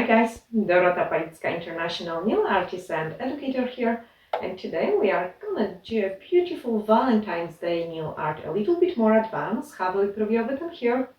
Hi guys, Dorota International nail artist and educator here, and today we are gonna do a beautiful Valentine's Day nail art, a little bit more advanced. Have a preview of it here.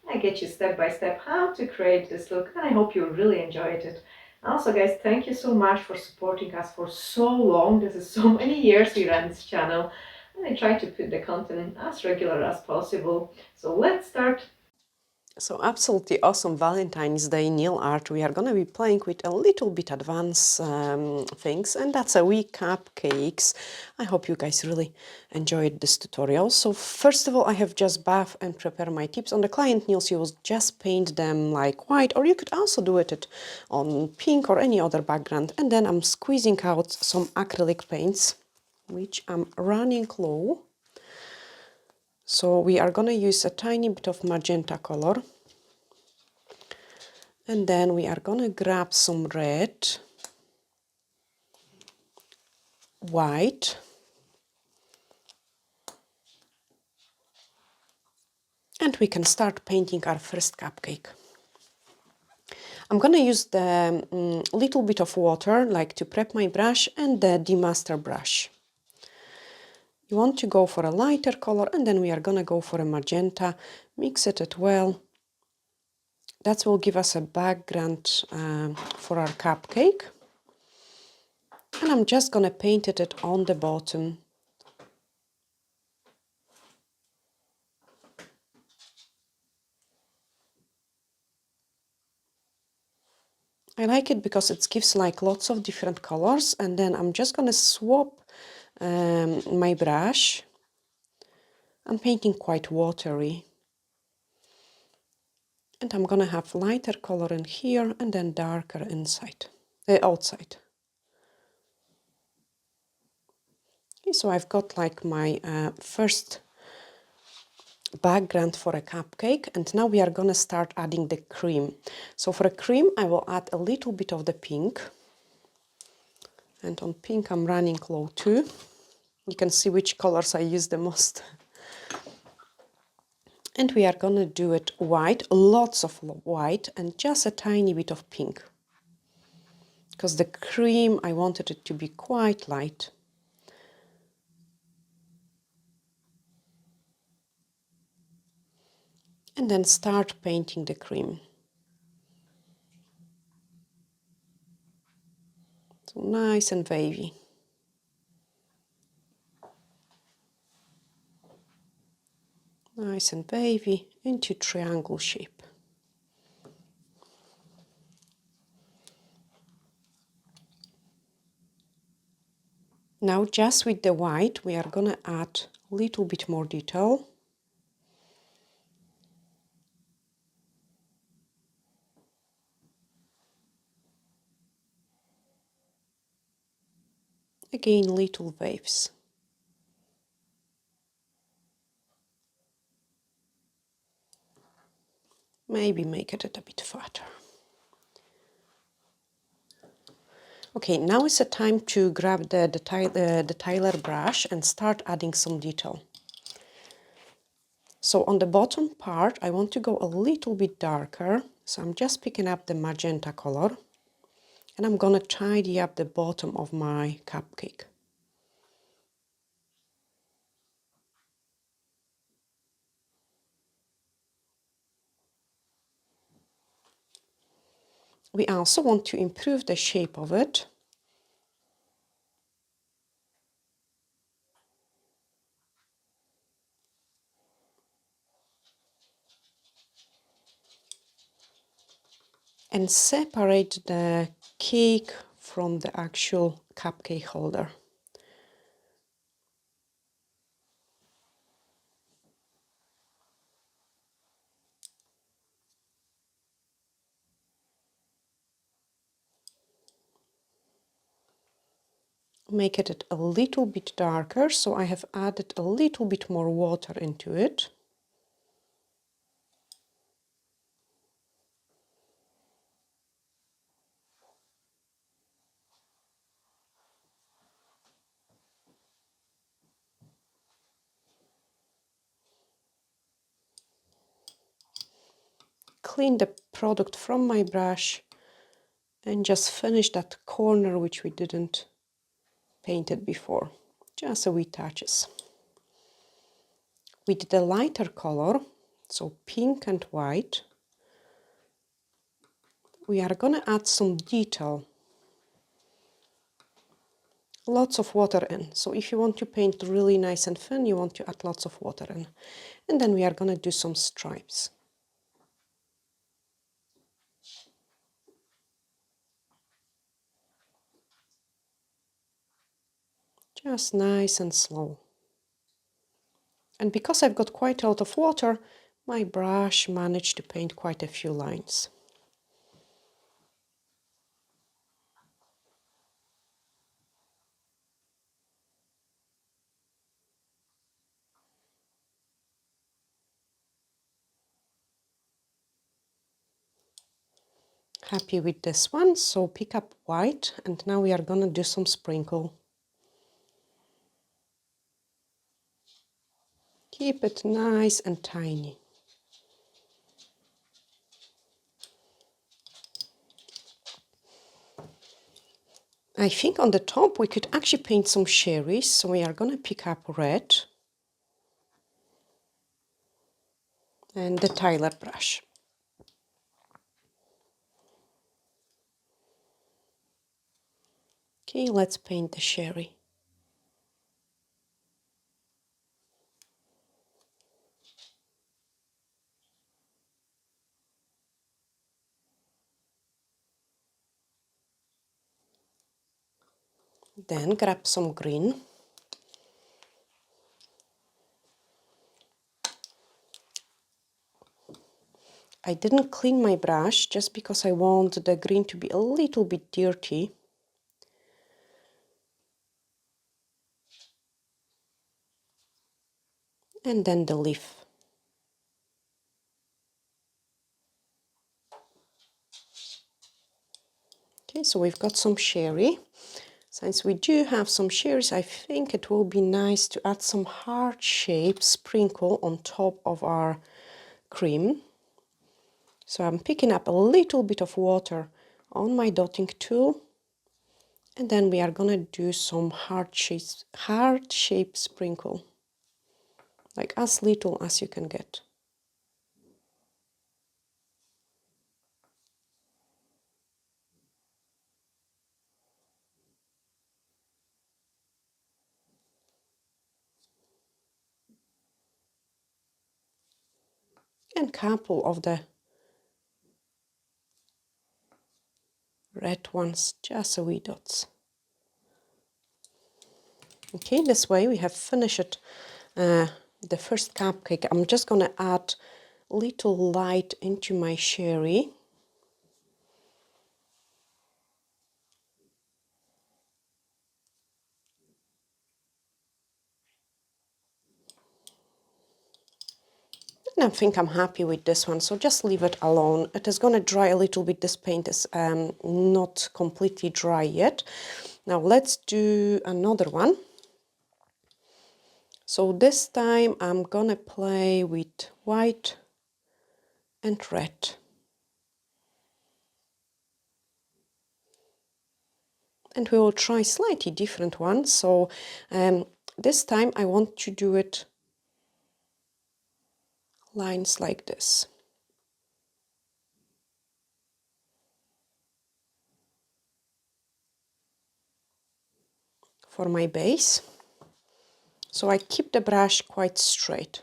I get you step by step how to create this look, and I hope you really enjoyed it. Also guys, thank you so much for supporting us for so long. This is so many years we ran this channel, and I try to put the content as regular as possible. So let's start. So absolutely awesome Valentine's Day nail art. We are going to be playing with a little bit advanced things, and that's a wee cupcakes. I hope you guys really enjoyed this tutorial. So first of all, I have just bath and prepare my tips. On the client nails, you will just paint them like white, or you could also do it on pink or any other background. And then I'm squeezing out some acrylic paints, which I'm running low. So we are going to use a tiny bit of magenta color. And then we are going to grab some red, white, and we can start painting our first cupcake. I'm going to use the little bit of water, like to prep my brush, and the demaster brush. You want to go for a lighter color, and then we are going to go for a magenta. Mix it well. That will give us a background for our cupcake. And I'm just going to paint it on the bottom. I like it because it gives like lots of different colors, and then I'm just going to swap my brush. I'm painting quite watery. And I'm going to have lighter color in here and then darker inside, outside. Okay, so I've got like my first background for a cupcake, and now we are going to start adding the cream. So for a cream, I will add a little bit of the pink. And on pink, I'm running low too. You can see which colors I use the most. And we are going to do it white, lots of white, and just a tiny bit of pink. Because the cream, I wanted it to be quite light. And then start painting the cream. So nice and wavy. Nice and wavy into triangle shape. Now just with the white, we are going to add a little bit more detail. Again, little waves. Maybe make it a bit fatter. Okay, now is the time to grab the Tyler brush and start adding some detail. So on the bottom part, I want to go a little bit darker. So I'm just picking up the magenta color and I'm gonna tidy up the bottom of my cupcake. We also want to improve the shape of it. And separate the cake from the actual cupcake holder. Make it a little bit darker, so I have added a little bit more water into it. clean the product from my brush and just finish that corner which we didn't paint it before. Just a wee touches. With the lighter color, so pink and white, we are gonna add some detail. Lots of water in. So if you want to paint really nice and thin, you want to add lots of water in. And then we are gonna do some stripes. Just nice and slow. And because I've got quite a lot of water, my brush managed to paint quite a few lines. Happy with this one, so pick up white, and now we are gonna do some sprinkle. Keep it nice and tiny. I think on the top we could actually paint some cherries, so we are gonna pick up red and the Tyler brush. Okay, let's paint the cherry. Then grab some green. I didn't clean my brush just because I want the green to be a little bit dirty. And then the leaf. Okay, so we've got some cherry. Since we do have some cherries, I think it will be nice to add some heart-shaped sprinkle on top of our cream. So I'm picking up a little bit of water on my dotting tool, and then we are gonna do some heart-shaped sprinkle, like as little as you can get. And couple of the red ones, just a wee dots. Okay, this way we have finished the first cupcake. I'm just gonna add little light into my cherry. And I think I'm happy with this one, so just leave it alone. It is gonna dry a little bit. This paint is not completely dry yet. Now let's do another one. So this time I'm gonna play with white and red. And we will try slightly different ones. So this time I want to do it lines like this. For my base. So I keep the brush quite straight.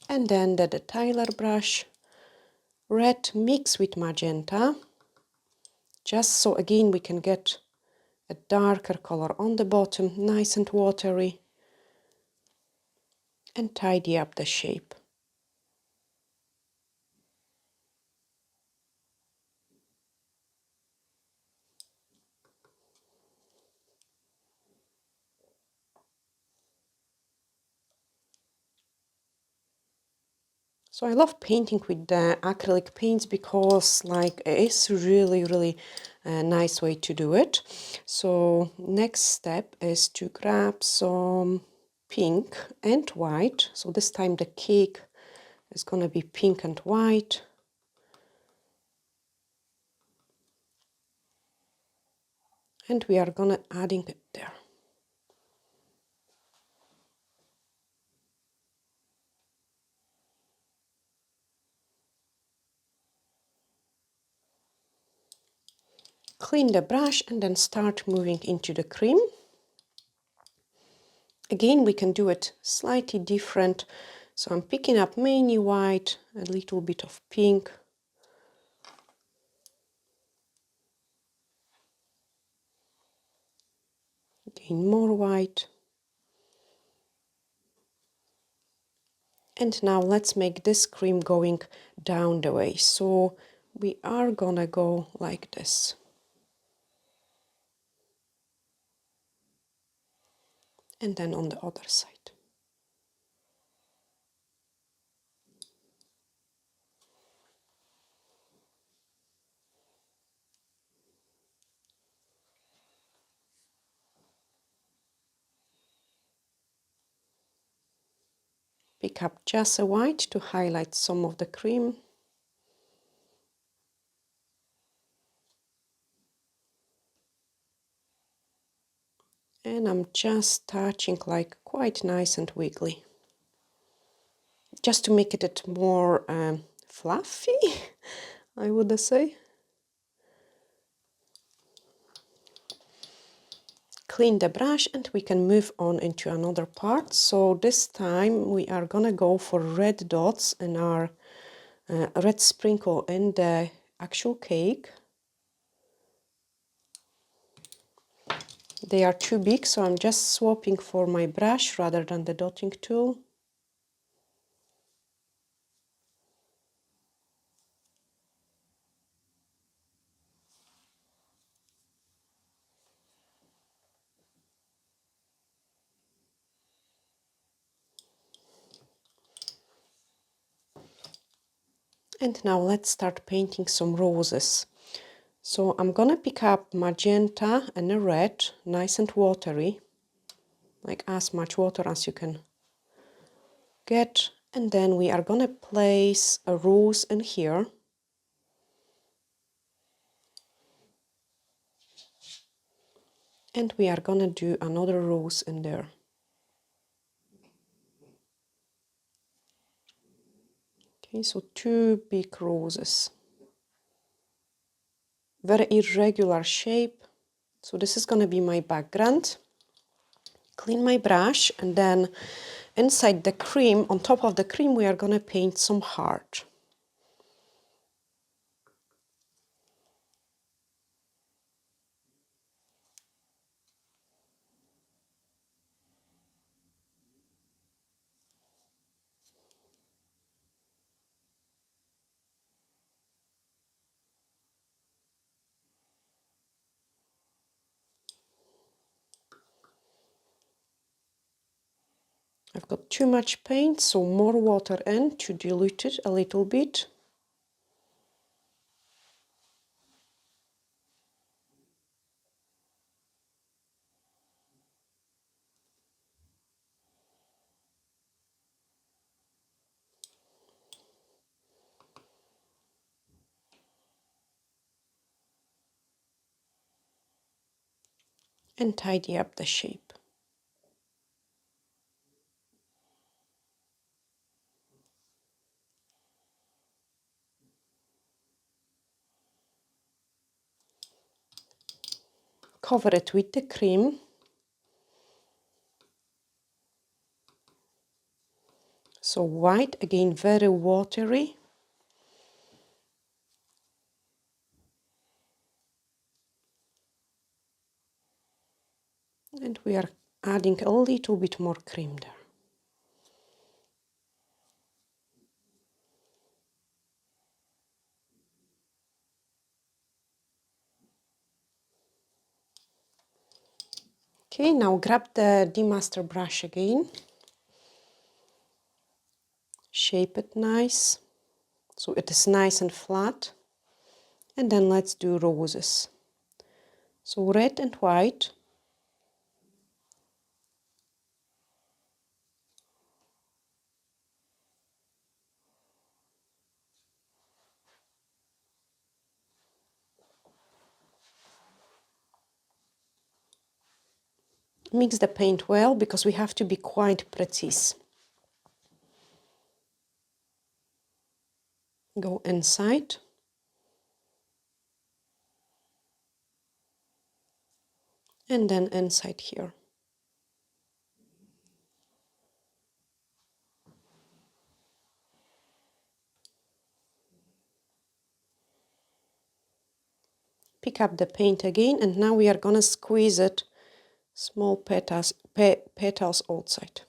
And then the Tyler brush, red mixed with magenta, just so again we can get a darker color on the bottom, nice and watery, and tidy up the shape. So I love painting with the acrylic paints because like it is really a nice way to do it. So next step is to grab some pink and white. So this time the cake is going to be pink and white. And we are going to adding it there. Clean the brush and then start moving into the cream. Again, we can do it slightly different. So I'm picking up mainly white, a little bit of pink. Again, more white. And now let's make this cream going down the way. So we are gonna go like this. And then on the other side. Pick up just a white to highlight some of the cream. And I'm just touching like quite nice and wiggly. Just to make it more fluffy, I would say. Clean the brush and we can move on into another part. So this time we are gonna go for red dots in our red sprinkle in the actual cake. They are too big, so I'm just swapping for my brush rather than the dotting tool. And now let's start painting some roses. So I'm gonna pick up magenta and a red, nice and watery, like as much water as you can get. And then we are gonna place a rose in here. And we are gonna do another rose in there. Okay, so two big roses. Very irregular shape. So this is gonna be my background. Clean my brush and then inside the cream, on top of the cream, we are gonna paint some heart. I've got too much paint, so more water in to dilute it a little bit. And tidy up the shape. Cover it with the cream. So white, again very watery. And we are adding a little bit more cream there. Okay, now grab the demaster brush again. Shape it nice, so it is nice and flat. And then let's do roses. So red and white. Mix the paint well because we have to be quite precise. Go inside. And then inside here. Pick up the paint again, and now we are gonna squeeze it, small petals outside.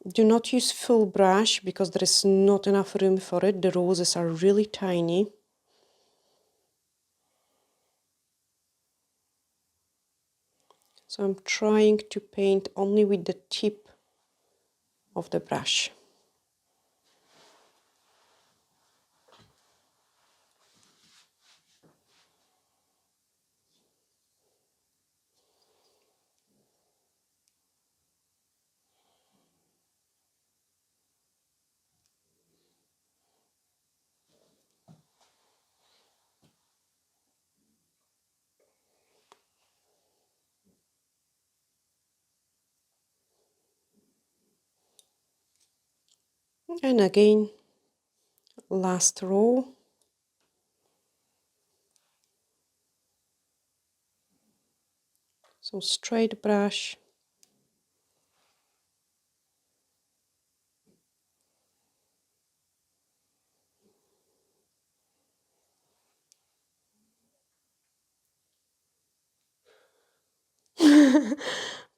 Do not use full brush because there is not enough room for it. The roses are really tiny. So I'm trying to paint only with the tip of the brush. And again, last row. So straight brush.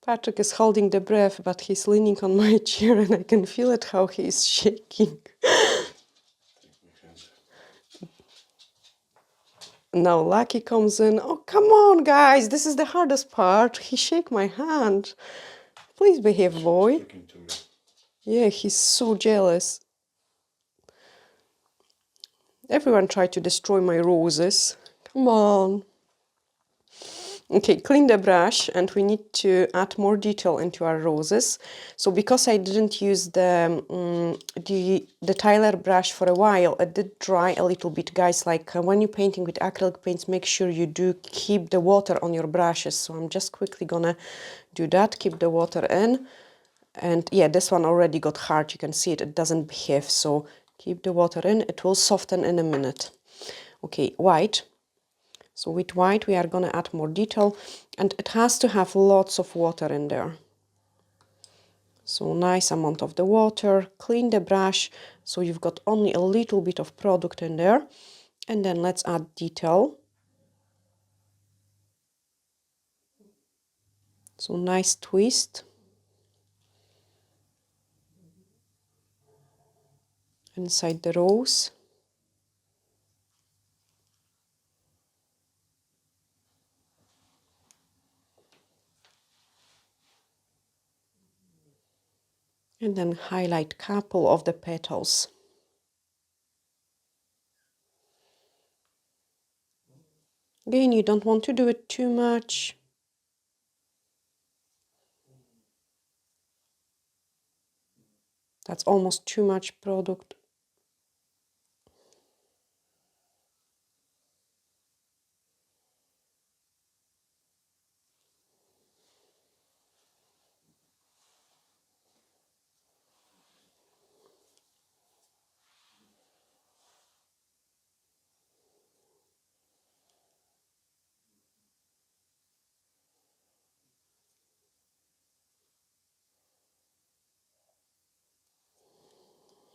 Patrick is holding the breath, but he's leaning on my chair and I can feel it how he is shaking. Now Lucky comes in. Oh, come on, guys. This is the hardest part. He shake my hand. Please behave, boy. Yeah, he's so jealous. Everyone tried to destroy my roses. Come on. Okay, clean the brush, and we need to add more detail into our roses. So because I didn't use the Tyler brush for a while, it did dry a little bit, guys. Like when you're painting with acrylic paints, make sure you do keep the water on your brushes. So I'm just quickly gonna do that, keep the water in. And yeah, this one already got hard. You can see it, it doesn't behave. So keep the water in, it will soften in a minute. Okay, white. So with white, we are going to add more detail, and it has to have lots of water in there. So nice amount of the water, clean the brush, so you've got only a little bit of product in there. And then let's add detail. So nice twist. Inside the rose. And then highlight couple of the petals. Again, you don't want to do it too much. That's almost too much product.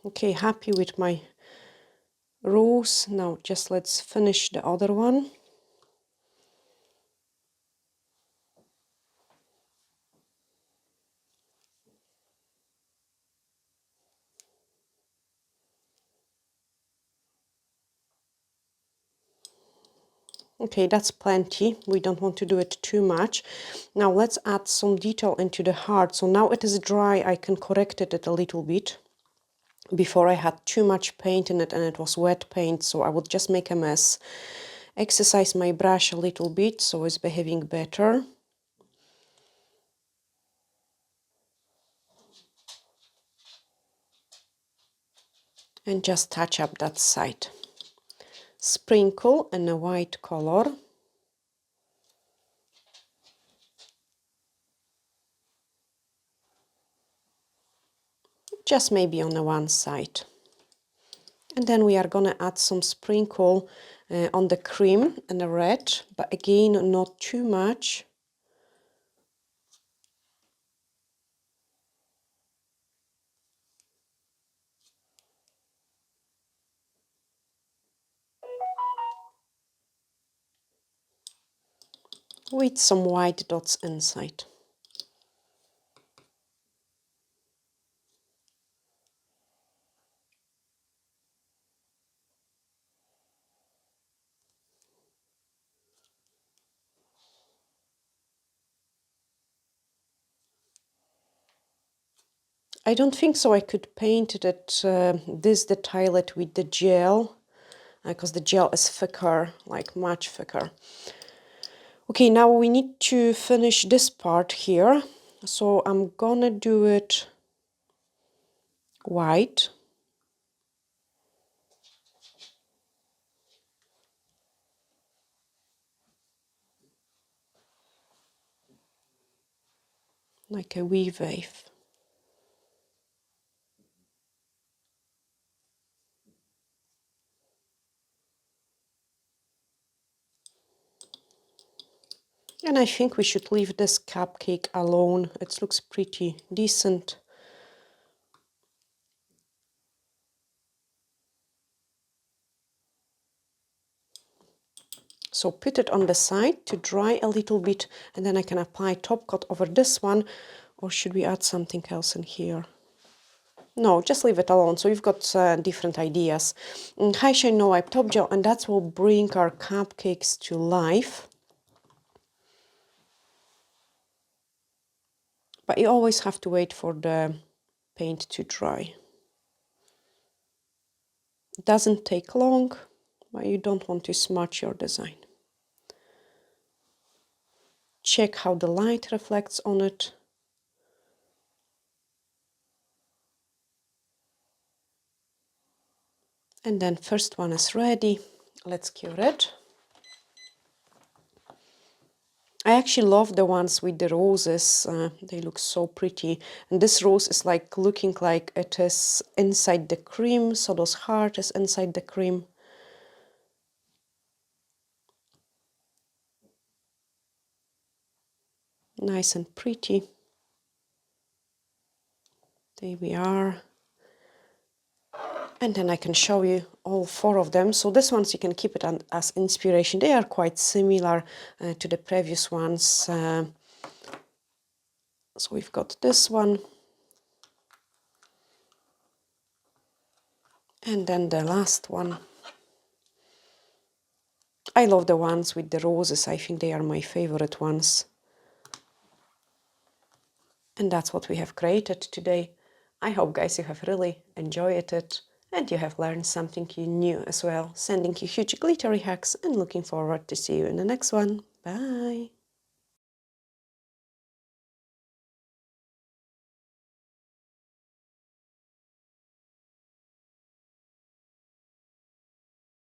Okay, happy with my rose. Now just let's finish the other one. Okay, that's plenty. We don't want to do it too much. Now let's add some detail into the heart. So now it is dry, I can correct it a little bit. Before I had too much paint in it and it was wet paint, so I would just make a mess. Exercise my brush a little bit so it's behaving better. and just touch up that side. Sprinkle in a white color. Just maybe on the one side. And then we are gonna add some sprinkle on the cream and the red, but again, not too much. With some white dots inside. I don't think so I could paint this detail with the gel, because the gel is thicker, like much thicker. Okay, now we need to finish this part here. So I'm gonna do it white. Like a wee wave. And I think we should leave this cupcake alone. It looks pretty decent. So put it on the side to dry a little bit, and then I can apply top coat over this one. Or should we add something else in here? No, just leave it alone. So you've got different ideas. High Shine No Wipe Top Gel, and that will bring our cupcakes to life. But you always have to wait for the paint to dry. It doesn't take long, but you don't want to smudge your design. Check how the light reflects on it. And then first one is ready. Let's cure it. I actually love the ones with the roses. They look so pretty. And this rose is like looking like it is inside the cream. So those heart is inside the cream. Nice and pretty. There we are. And then I can show you all four of them. So this ones you can keep it as inspiration. They are quite similar to the previous ones. So we've got this one. And then the last one. I love the ones with the roses. I think they are my favorite ones. And that's what we have created today. I hope, guys, you have really enjoyed it and you have learned something new as well. Sending you huge glittery hugs and looking forward to see you in the next one. Bye!